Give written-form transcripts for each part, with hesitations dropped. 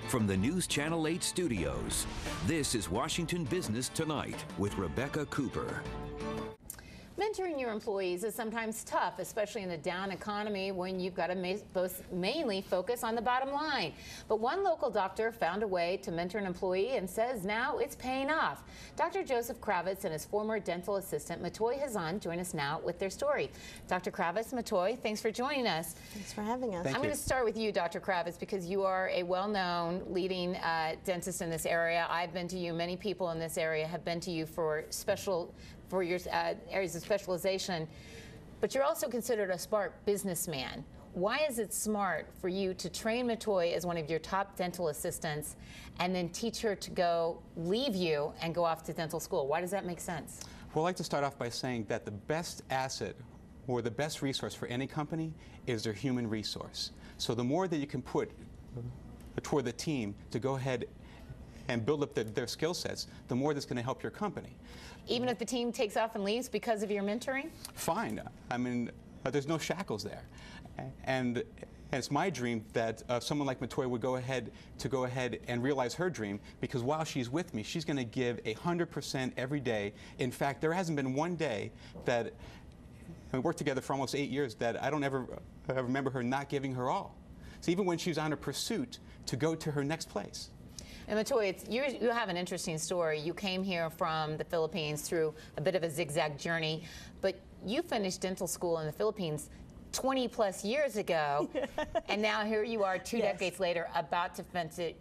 From the News Channel 8 studios, this is Washington Business Tonight with Rebecca Cooper. Mentoring your employees is sometimes tough, especially in a down economy when you've got to mainly focus on the bottom line. But one local doctor found a way to mentor an employee and says now it's paying off. Dr. Joseph Kravitz and his former dental assistant, Matoy Hazan, join us now with their story. Dr. Kravitz, Matoy, thanks for joining us. Thanks for having us. I'm going to start with you, Dr. Kravitz, because you are a well-known leading dentist in this area. I've been to you. Many people in this area have been to you for your areas of specialization, but you're also considered a smart businessman. Why is it smart for you to train Matoy as one of your top dental assistants and then teach her to go leave you and go off to dental school? Why does that make sense? Well, I'd like to start off by saying that the best asset or the best resource for any company is their human resource. So the more that you can put toward the team to go ahead and build up their skill sets, the more that's going to help your company. Even if the team takes off and leaves because of your mentoring? Fine. I mean, there's no shackles there. And it's my dream that someone like Matoy would go ahead and realize her dream, because while she's with me, she's going to give 100% every day. In fact, there hasn't been one day that we worked together for almost 8 years that I don't ever remember her not giving her all. So even when she's on a pursuit to go to her next place. And Matoy, you have an interesting story. You came here from the Philippines through a bit of a zigzag journey, but you finished dental school in the Philippines 20-plus years ago, and now here you are 2 decades later about to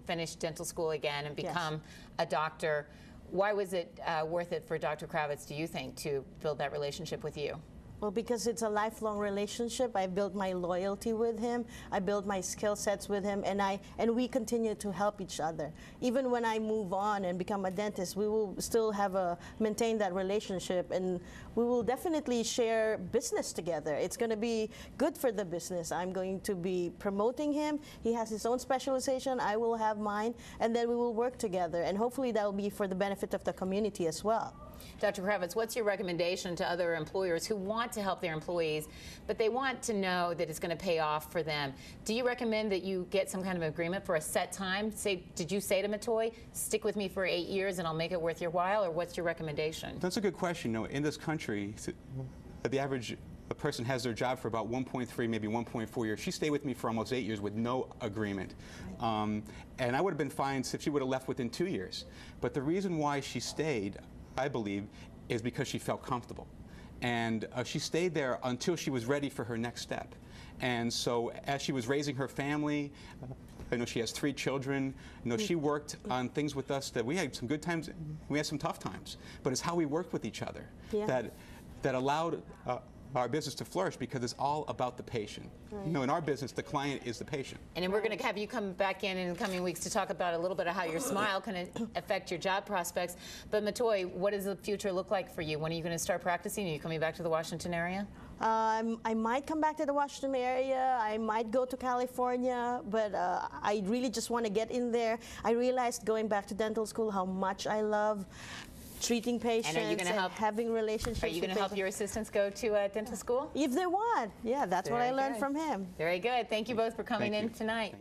finish dental school again and become a doctor. Why was it worth it for Dr. Kravitz, do you think, to build that relationship with you? Well, because it's a lifelong relationship. I built my loyalty with him. I built my skill sets with him, and we continue to help each other. Even when I move on and become a dentist, we will still maintain that relationship, and we will definitely share business together. It's going to be good for the business. I'm going to be promoting him. He has his own specialization. I will have mine, and then we will work together, and hopefully that will be for the benefit of the community as well. Dr. Kravitz, what's your recommendation to other employers who want to help their employees, but they want to know that it's going to pay off for them? Do you recommend that you get some kind of agreement for a set time? Did you say to Matoy, stick with me for 8 years and I'll make it worth your while, or what's your recommendation? That's a good question. You know, in this country, the average person has their job for about 1.3, maybe 1.4 years. She stayed with me for almost 8 years with no agreement. And I would have been fine if she would have left within 2 years. But the reason why she stayed, I believe, is because she felt comfortable. And she stayed there until she was ready for her next step. And so as she was raising her family, I know she has 3 children, you know, she worked on things with us that we had some good times, we had some tough times. But it's how we worked with each other that allowed our business to flourish, because it's all about the patient. Right. You know, in our business, the client is the patient. And then we're going to have you come back in the coming weeks to talk about a little bit of how your smile can affect your job prospects. But Matoy, what does the future look like for you? When are you going to start practicing? Are you coming back to the Washington area? I might come back to the Washington area. I might go to California, but I really just want to get in there. I realized going back to dental school how much I love treating patients and having relationships. Are you going to help your assistants go to dental school? If they want. Yeah, that's what I learned from him. Very good. Thank you both for coming in tonight.